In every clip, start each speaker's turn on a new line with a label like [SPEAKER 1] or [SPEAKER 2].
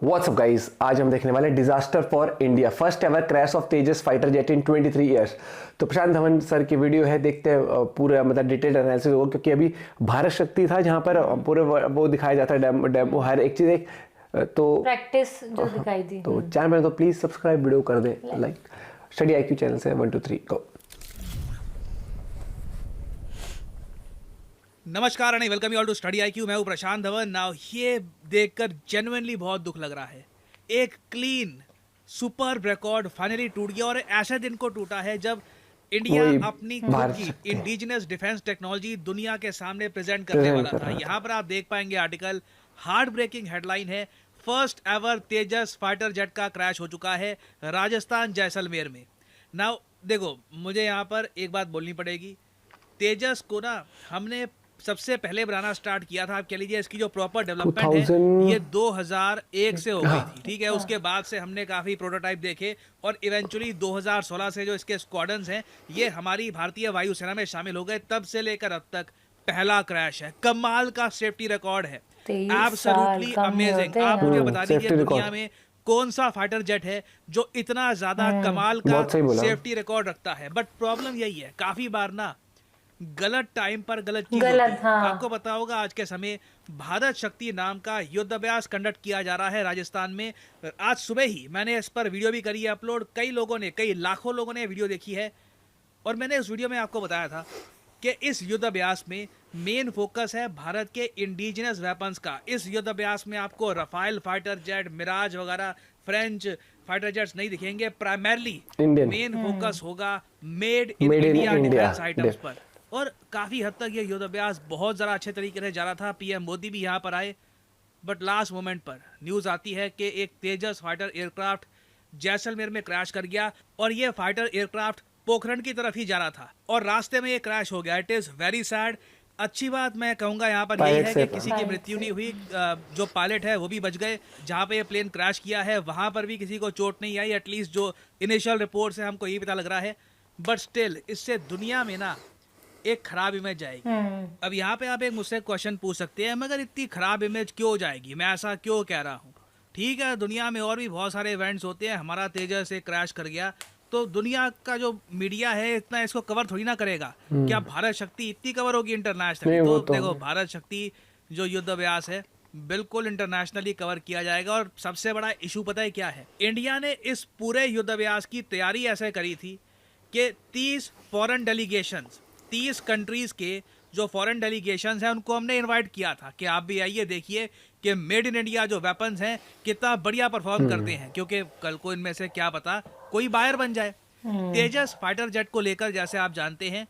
[SPEAKER 1] WhatsApp guys, आज हम देखने वाले disaster for India, first ever crash of Tejas fighter jet in 23 years. तो प्रशांत धवन सर की वीडियो है, देखते हैं पूरा मतलब डिटेल्ड एनालिसिस होगा, क्योंकि अभी भारत शक्ति था जहां पर पूरे वो दिखाया जाता है, डेमो हर एक चीज एक तो
[SPEAKER 2] प्रैक्टिस जो दिखाई दी।
[SPEAKER 1] तो चैनल में तो प्लीज सब्सक्राइब, वीडियो कर दें लाइक। स्टडी आईक्यू चैनल से 1 2 3 गो।
[SPEAKER 3] नमस्कार and welcome you all to study IQ. मैं हूं प्रशांत धवन। नाउ ये देखकर जेन्युइनली बहुत दुख लग रहा है। एक क्लीन सुपर रिकॉर्ड फाइनली टूट गया, और ऐसे दिन को टूटा है जब इंडिया अपनी खुद की इंडिजिनस डिफेंस टेक्नोलॉजी दुनिया के सामने प्रेजेंट करने वाला था। यहाँ पर आप देख पाएंगे आर्टिकल, हार्ट ब्रेकिंग हेडलाइन है, फर्स्ट एवर तेजस फाइटर जेट का क्रैश हो चुका है राजस्थान जैसलमेर में। नाउ देखो, मुझे यहाँ पर एक बात बोलनी पड़ेगी। तेजस को ना हमने सबसे पहले बनाना स्टार्ट किया था, आप कह लीजिए इसकी जो प्रॉपर डेवलपमेंट है ये 2001 से हो गई थी, ठीक है। उसके बाद से हमने काफ़ी प्रोटोटाइप देखे और इवेंचुअली 2016 से जो इसके स्क्वाड्रन्स हैं ये हमारी भारतीय वायुसेना में शामिल हो गए। तब से लेकर अब तक पहला क्रैश है। कमाल का सेफ्टी रिकॉर्ड है, एब्सोल्युटली अमेजिंग। आप मुझे बता दीजिए दुनिया में कौन सा फाइटर जेट है जो इतना ज्यादा कमाल का सेफ्टी रिकॉर्ड रखता है। बट प्रॉब्लम यही है, काफी बार ना गलत टाइम पर गलत चीज होती है। आपको पता होगा आज के समय भारत शक्ति नाम का युद्धाभ्यास कंडक्ट किया जा रहा है राजस्थान में। आज सुबह ही मैंने इस पर वीडियो भी करी है अपलोड। कई लोगों ने, कई लाखों लोगों ने वीडियो देखी है, और मैंने उस वीडियो में आपको बताया था कि इस युद्धाभ्यास में मेन फोकस है भारत के इंडिजिनस वेपन्स का। इस युद्धाभ्यास में आपको रफाइल फाइटर जेट, मिराज वगैरह फ्रेंच फाइटर जेट्स नहीं दिखेंगे। प्राइमरली मेन फोकस होगा made in India defence items पर। और काफ़ी हद तक ये युद्धाभ्यास बहुत ज़रा अच्छे तरीके से जा रहा था। पीएम मोदी भी यहाँ पर आए, बट लास्ट मोमेंट पर न्यूज़ आती है कि एक तेजस फाइटर एयरक्राफ्ट जैसलमेर में क्रैश कर गया, और ये फाइटर एयरक्राफ्ट पोखरण की तरफ ही जा रहा था और रास्ते में ये क्रैश हो गया। It is very sad. अच्छी बात मैं कहूँगा यहाँ पर यही है कि किसी की मृत्यु नहीं हुई, जो पायलट है वो भी बच गए। जहाँ पे ये प्लेन क्रैश किया है वहाँ पर भी किसी को चोट नहीं आई, एटलीस्ट जो इनिशियल रिपोर्ट से हमको यही पता लग रहा है। बट स्टिल इससे दुनिया में ना एक खराब इमेज जाएगी। अब यहाँ पे आप एक मुझसे क्वेश्चन पूछ सकते हैं, मगर इतनी खराब इमेज क्यों जाएगी, मैं ऐसा क्यों कह रहा हूँ। ठीक है, दुनिया में और भी बहुत सारे इवेंट्स होते हैं। हमारा तेजस से क्रैश कर गया तो दुनिया का जो मीडिया है इतना इसको कवर थोड़ी ना करेगा। क्या भारत शक्ति इतनी कवर होगी इंटरनेशनली? तो देखो, भारत शक्ति जो युद्धाभ्यास है बिल्कुल इंटरनेशनली कवर किया जाएगा। और सबसे बड़ा इशू पता है क्या है? इंडिया ने इस पूरे युद्धाभ्यास की तैयारी ऐसे करी थी कि 30 फॉरेन डेलीगेशंस, 30 कंट्रीज के जो फॉरेन डेलीगेशंस हैं उनको हमने इनवाइट किया था कि आप भी आइए, देखिए कि मेड इन इंडिया जो वेपन्स हैं कितना बढ़िया परफॉर्म करते हैं, क्योंकि कल को इनमें से क्या पता कोई बायर बन जाए। तेजस फाइटर जेट को लेकर जैसे आप जानते हैं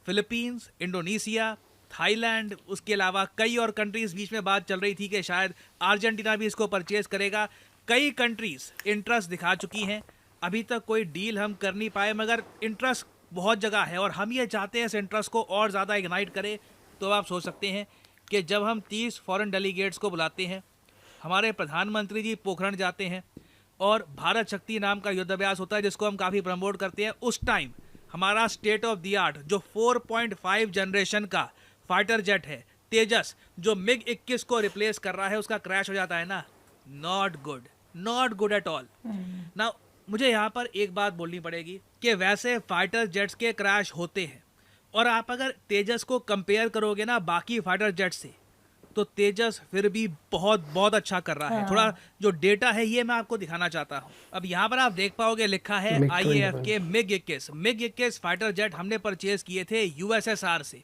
[SPEAKER 3] फिलीपींस, इंडोनेशिया, थाईलैंड, उसके अलावा कई और कंट्रीज बीच में बात चल रही थी कि शायद अर्जेंटीना भी इसको परचेज करेगा। कई कंट्रीज इंटरेस्ट दिखा चुकी हैं, अभी तक कोई डील हम कर नहीं पाए, मगर इंटरेस्ट बहुत जगह है और हम ये चाहते हैं इस इंटरेस्ट को और ज़्यादा इग्नाइट करें। तो आप सोच सकते हैं कि जब हम 30 फॉरेन डेलीगेट्स को बुलाते हैं, हमारे प्रधानमंत्री जी पोखरण जाते हैं और भारत शक्ति नाम का युद्धाभ्यास होता है जिसको हम काफ़ी प्रमोट करते हैं, उस टाइम हमारा स्टेट ऑफ द आर्ट जो 4.5 जनरेशन का फाइटर जेट है तेजस, जो मिग 21 को रिप्लेस कर रहा है, उसका क्रैश हो जाता है ना, not good, not good at all. ना मुझे यहाँ पर एक बात बोलनी पड़ेगी कि वैसे फाइटर जेट्स के क्रैश होते हैं, और आप अगर तेजस को कंपेयर करोगे ना बाकी फाइटर जेट से, तो तेजस फिर भी बहुत बहुत अच्छा कर रहा है। थोड़ा जो डेटा है ये मैं आपको दिखाना चाहता हूँ। अब यहाँ पर आप देख पाओगे लिखा है IAF के मिग 21 फाइटर जेट हमने परचेज किए थे USSR से।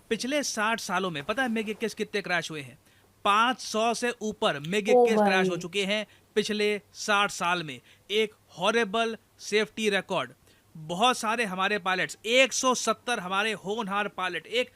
[SPEAKER 3] पिछले 60 सालों में पता है मिग 21 कितने क्रैश हुए हैं? 500 से ऊपर मिग 21 क्रैश हो चुके हैं पिछले 60 साल में। एक हॉरेबल सेफ्टी रिकॉर्ड। बहुत सारे हमारे पायलट्स, 170 हमारे होनहार पायलट, एक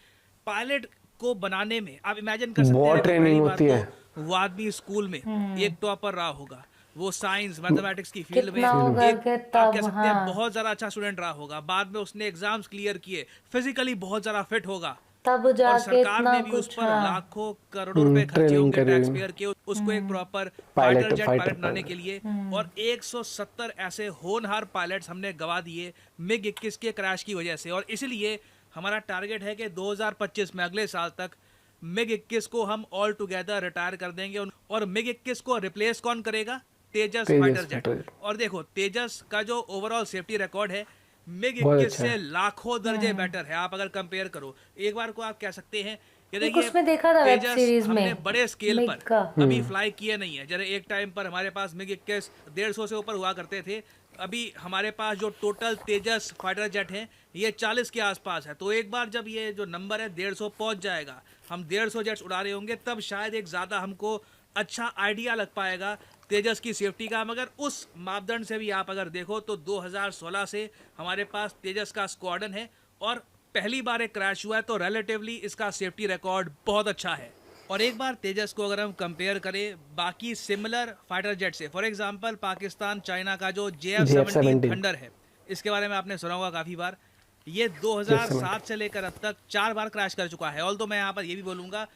[SPEAKER 3] पायलट को बनाने में आप इमेजिन कर सकते हैं ट्रेनिंग होती है। वो आदमी स्कूल में एक टॉपर रहा होगा, वो साइंस मैथमेटिक्स की फील्ड में आप कह सकते हैं बहुत ज्यादा अच्छा स्टूडेंट रहा होगा। बाद में उसने एग्जाम्स क्लियर किए, फिजिकली बहुत ज्यादा फिट होगा,
[SPEAKER 2] तब
[SPEAKER 3] और सरकार ने भी उस पर लाखों करोड़ों रुपए खर्चे होंगे टैक्स पेयर के, उसको एक प्रॉपर फाइटर जेट पायलट बनाने के लिए। और 170 ऐसे होनहार पायलट्स हमने गवा दिए मिग 21 के क्रैश की वजह से। और इसलिए हमारा टारगेट है कि 2025 में, अगले साल तक, मिग 21 को हम ऑल टुगेदर रिटायर कर देंगे और मिग 21 को रिप्लेस कौन करेगा? तेजस फाइटर जेट। और देखो तेजस का जो ओवरऑल सेफ्टी रिकॉर्ड है मिग 21 से लाखों दर्जे बेटर है। आप अगर कंपेयर करो, एक बार को आप कह सकते हैं कि देखिए
[SPEAKER 2] उसमें देखा था वेब सीरीज में
[SPEAKER 3] हमने बड़े स्केल
[SPEAKER 2] मिग
[SPEAKER 3] पर
[SPEAKER 2] का।
[SPEAKER 3] अभी फ्लाई किए नहीं है। जरा एक टाइम पर हमारे पास मिग 21 150 से ऊपर हुआ करते थे, अभी हमारे पास जो टोटल तेजस फाइटर जेट हैं ये 40 के आसपास है। तो एक बार जब ये जो नंबर है 150 पहुंच जाएगा, हम 150 जेट्स उड़ा रहे होंगे, तब शायद एक ज़्यादा हमको अच्छा आइडिया लग पाएगा तेजस की सेफ्टी का। मगर उस मापदंड से भी आप अगर देखो तो 2016 से हमारे पास तेजस का स्क्वाड्रन है और पहली बार एक क्रैश हुआ है, तो रिलेटिवली इसका सेफ्टी रिकॉर्ड बहुत अच्छा है। और एक बार तेजस को अगर हम कंपेयर करें बाकी सिमिलर फाइटर जेट से, फॉर एग्जांपल पाकिस्तान चाइना का जो JF-17 थंडर है, इसके बारे में आपने सुना होगा काफ़ी बार। ये 2007 से लेकर अब तक 4 बार क्रैश कर चुका है। ऑल तो मैं यहाँ पर ये भी बोलूँगा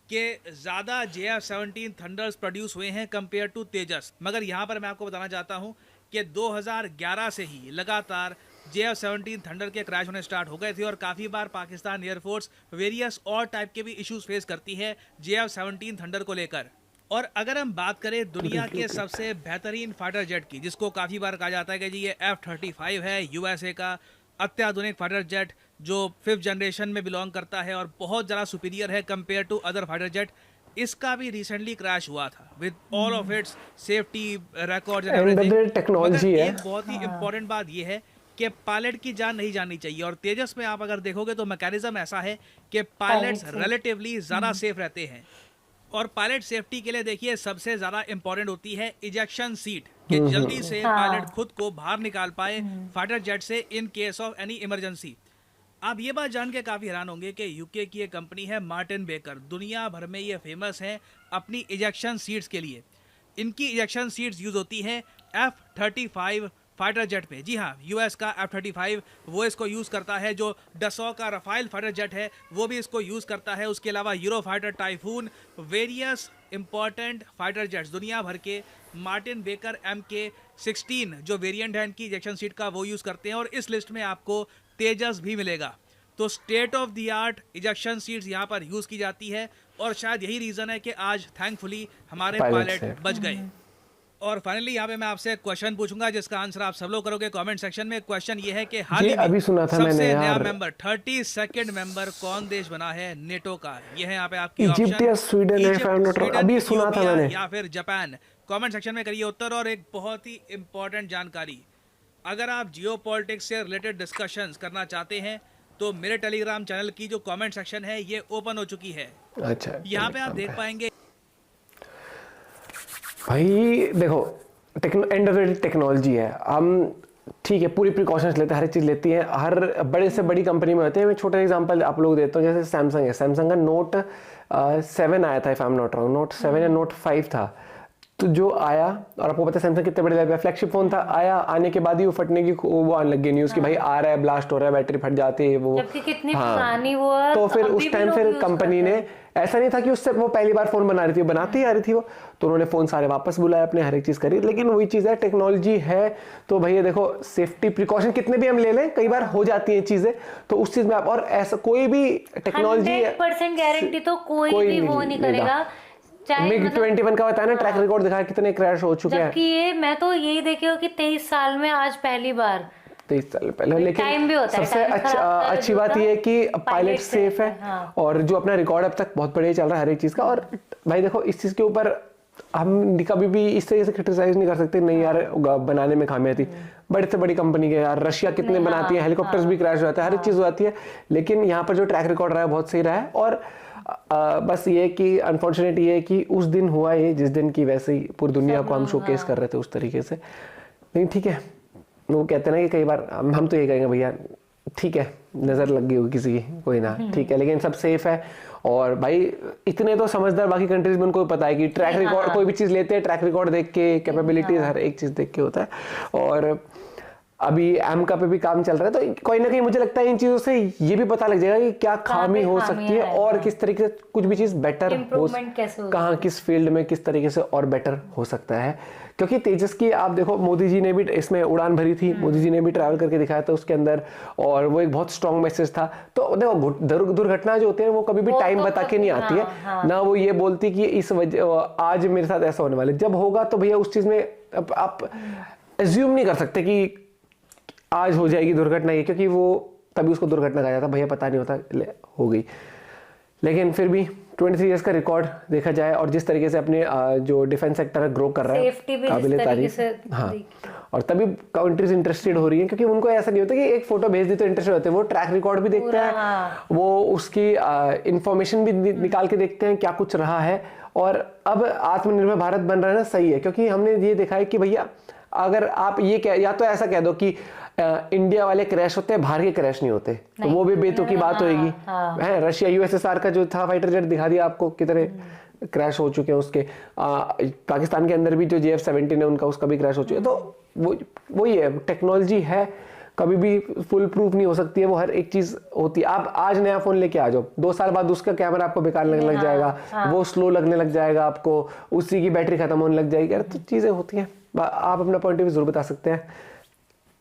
[SPEAKER 3] कि ज़्यादा JF-17 थंडर्स प्रोड्यूस हुए हैं कंपेयर टू तेजस। मगर यहाँ पर मैं आपको बताना चाहता हूँ कि 2011 से ही लगातार JF-17 थंडर के क्रैश होने स्टार्ट हो गए थे और काफ़ी बार पाकिस्तान एयरफोर्स वेरियस और टाइप के भी इश्यूज फेस करती है JF-17 थंडर को लेकर। और अगर हम बात करें दुनिया के सबसे बेहतरीन फाइटर जेट की, जिसको काफ़ी बार कहा जाता है कि जी ये F-35 है, USA का अत्याधुनिक फाइटर जेट जो 5th जनरेशन में बिलोंग करता है और बहुत ज़्यादा सुपीरियर है compare to other fighter jet, इसका भी रिसेंटली क्रैश हुआ था with all of its safety records and everything.
[SPEAKER 1] Technology है।
[SPEAKER 3] एक बहुत ही इंपॉर्टेंट बात यह है कि पायलट की जान नहीं जानी चाहिए, और तेजस में आप अगर देखोगे तो मैकेनिज्म ऐसा है कि पायलट्स रिलेटिवली ज़्यादा सेफ रहते हैं। और पायलट सेफ्टी के लिए देखिए सबसे ज़्यादा इंपॉर्टेंट होती है इजेक्शन सीट, कि जल्दी से पायलट खुद को बाहर निकाल पाए फाइटर जेट से in case of any emergency. आप ये बात जान के काफ़ी हैरान होंगे कि यूके की एक कंपनी है मार्टिन बेकर, दुनिया भर में ये फेमस है अपनी इजेक्शन सीट्स के लिए। इनकी इजेक्शन सीट्स यूज़ होती हैं F-35 फाइटर जेट पे। जी हाँ, यूएस का F-35 वो इसको यूज़ करता है, जो डसॉ का रफाइल फाइटर जेट है वो भी इसको यूज़ करता है। उसके अलावा euro fighter, typhoon, various important fighter jets दुनिया भर के मार्टिन बेकर MK-16 जो वेरिएंट है इनकी इजेक्शन सीट का वो यूज़ करते हैं। और इस लिस्ट में आपको तेजस भी मिलेगा। तो state of the art ejection seats यहाँ पर यूज़ की जाती है और शायद यही रीज़न है कि आज थैंकफुली हमारे पायलट बच गए। और फाइनली यहाँ पे मैं आपसे एक क्वेश्चन पूछूंगा जिसका आंसर आप सब लोग करोगे कमेंट सेक्शन में। क्वेश्चन ये है कि हाल ही में सबसे नया मेंबर 32nd मेंबर कौन देश बना है नेटो का? ये है यहाँ पे आपकी ऑप्शन,
[SPEAKER 1] इजिप्ट या स्वीडन है, अभी सुना था मैंने,
[SPEAKER 3] या फिर जापान। कमेंट सेक्शन में करिए उत्तर। और एक बहुत ही इंपॉर्टेंट जानकारी, अगर आप जियोपॉलिटिक्स से रिलेटेड डिस्कशंस करना चाहते हैं तो मेरे टेलीग्राम चैनल की जो कमेंट सेक्शन है ये ओपन हो चुकी है।
[SPEAKER 1] अच्छा,
[SPEAKER 3] यहाँ पे आप देख पाएंगे
[SPEAKER 1] भाई देखो एंड ऑफ द टेक्नोलॉजी है। हम ठीक है पूरी प्रिकॉशंस लेते हैं, हर एक चीज़ लेती है, हर बड़े से बड़ी कंपनी में होते हैं। मैं छोटा एग्जांपल आप लोग देता हूँ, जैसे सैमसंग है, सैमसंग का नोट 7 आया था, if I am not wrong, note 7 या नोट 5 था। तो जो आया, और आपको पता है सैमसंग कितने बड़े लेवल पे फ्लैगशिप फोन था, आया, आने के बाद ही वो फटने की वो आने लग गई न्यूज़ कि भाई आ रहा है, ब्लास्ट हो रहा है, बैटरी फट जाती है वो।
[SPEAKER 2] जबकि कितनी पुरानी वो है,
[SPEAKER 1] तो फिर उस टाइम फिर कंपनी ने, ऐसा नहीं था कि उससे वो पहली बार फोन बना रही थी, बनाती आ रही थी वो, तो उन्होंने फोन सारे वापस बुलाए अपने, हर एक चीज करी। लेकिन वही चीज है, टेक्नोलॉजी है तो भैया देखो सेफ्टी प्रिकॉशन कितने भी हम ले लें, कई बार हो जाती हैं चीजें, तो उस चीज में आप, और ऐसा कोई भी टेक्नोलॉजी
[SPEAKER 2] 100% गारंटी तो कोई भी वो नहीं करेगा।
[SPEAKER 1] मिग 21 का बताया ना, ट्रैक रिकॉर्ड दिखाया कितने क्रैश हो चुके हैं।
[SPEAKER 2] जबकि ये मैं तो यही देखी हो कि 23 साल में आज पहली बार,
[SPEAKER 1] 23 साल पहले। लेकिन सबसे अच्छी बात यह है कि पायलट सेफ है। हाँ। और जो अपना रिकॉर्ड अब तक बहुत बढ़िया चल रहा है हर एक चीज का। और भाई देखो इस चीज के ऊपर हम कभी भी इस तरह से क्रिटिसाइज नहीं कर सकते, नहीं यार बनाने में खामियां थी, बड़ी से बड़ी कंपनी के, यार रशिया कितने बनाती है, हेलीकॉप्टर्स भी क्रैश हो जाते हैं, हर एक चीज होती है। लेकिन यहाँ पर जो ट्रैक रिकॉर्ड रहा है बहुत सही रहा है। और बस ये कि अनफॉर्चुनेट ये है कि उस दिन हुआ ये जिस दिन की, वैसे ही पूरी दुनिया को हम शोकेस कर रहे थे उस तरीके से। लेकिन ठीक है, वो कहते हैं ना कि कई बार हम तो ये कहेंगे भैया ठीक है नज़र लग गई होगी किसी की, कोई ना, ठीक है, लेकिन सब सेफ है। और भाई इतने तो समझदार बाकी कंट्रीज में उनको पता है कि ट्रैक रिकॉर्ड, कोई भी चीज़ लेते हैं ट्रैक रिकॉर्ड देख के, कैपेबिलिटीज हर एक चीज़ देख के होता है। और अभी एमका पे भी काम चल रहा है, तो कोई ना कहीं मुझे लगता है इन चीजों से ये भी पता लग जाएगा कि क्या खामी हो सकती है और किस तरीके से कुछ भी चीज बेटर हो,
[SPEAKER 2] इम्प्रूवमेंट कैसे हो
[SPEAKER 1] कहाँ किस फील्ड में किस तरीके से और बेटर हो सकता है। क्योंकि तेजस की आप देखो, मोदी जी ने भी इसमें उड़ान भरी थी, मोदी जी ने भी ट्रैवल करके दिखाया था उसके अंदर, और वो एक बहुत स्ट्रॉन्ग मैसेज था। तो देखो दुर्घटना जो होती है वो कभी भी टाइम बता के नहीं आती है ना, वो ये बोलती कि इस वजह आज मेरे साथ ऐसा होने वाला है। जब होगा तो भैया उस चीज में आप एज्यूम नहीं कर सकते कि आज हो जाएगी दुर्घटना ये, क्योंकि वो तभी उसको दुर्घटना कहा जाता, भैया पता नहीं होता, हो गई। लेकिन फिर भी 23 इयर्स का रिकॉर्ड देखा जाए और जिस तरीके से अपने जो डिफेंस सेक्टर है ग्रो कर रहा है, काबिले तारीफ। हाँ, और तभी कंट्रीज इंटरेस्टेड हो रही है, क्योंकि उनको ऐसा नहीं होता कि एक फोटो भेज दी तो इंटरेस्टेड होते हैं, वो ट्रैक रिकॉर्ड भी देखते हैं, वो उसकी इंफॉर्मेशन भी निकाल के देखते हैं क्या कुछ रहा है। और अब आत्मनिर्भर भारत बन रहा है ना, सही है, क्योंकि हमने ये देखा है कि भैया अगर आप ये या तो ऐसा कह दो कि इंडिया वाले क्रैश होते हैं, बाहर के क्रैश नहीं होते, तो वो भी बेतुकी की बात होगी। है रशिया यूएसएसआर का जो था फाइटर जेट दिखा दिया आपको कितने क्रैश हो चुके हैं उसके। पाकिस्तान के अंदर भी जो JF-17 है उनका, उसका भी क्रैश हो चुका है। तो वही है, टेक्नोलॉजी है, कभी भी फुल प्रूफ नहीं हो सकती है, वो हर एक चीज होती है। आप आज नया फोन लेके आ जाओ, 2 साल बाद उसका कैमरा आपको बेकार लगने लग जाएगा, वो स्लो लगने लग जाएगा आपको, उसी की बैटरी खत्म होने लग जाएगी। तो चीजें होती हैं, आप अपना पॉइंट ऑफ व्यू जरूर बता सकते हैं।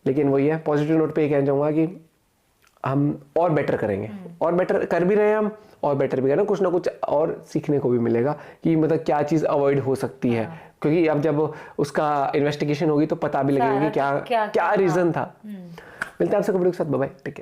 [SPEAKER 1] लेकिन वही है, पॉजिटिव नोट पे ये कहना चाहूंगा कि हम और बेटर करेंगे, और बेटर कर भी रहे हैं हम, और बेटर भी करें, कुछ ना कुछ और सीखने को भी मिलेगा कि मतलब क्या चीज अवॉइड हो सकती है। क्योंकि अब जब उसका इन्वेस्टिगेशन होगी तो पता भी लगेगा कि क्या रीजन था। मिलते हैं आपसे कभी के साथ, बाय बाय, टेक केयर।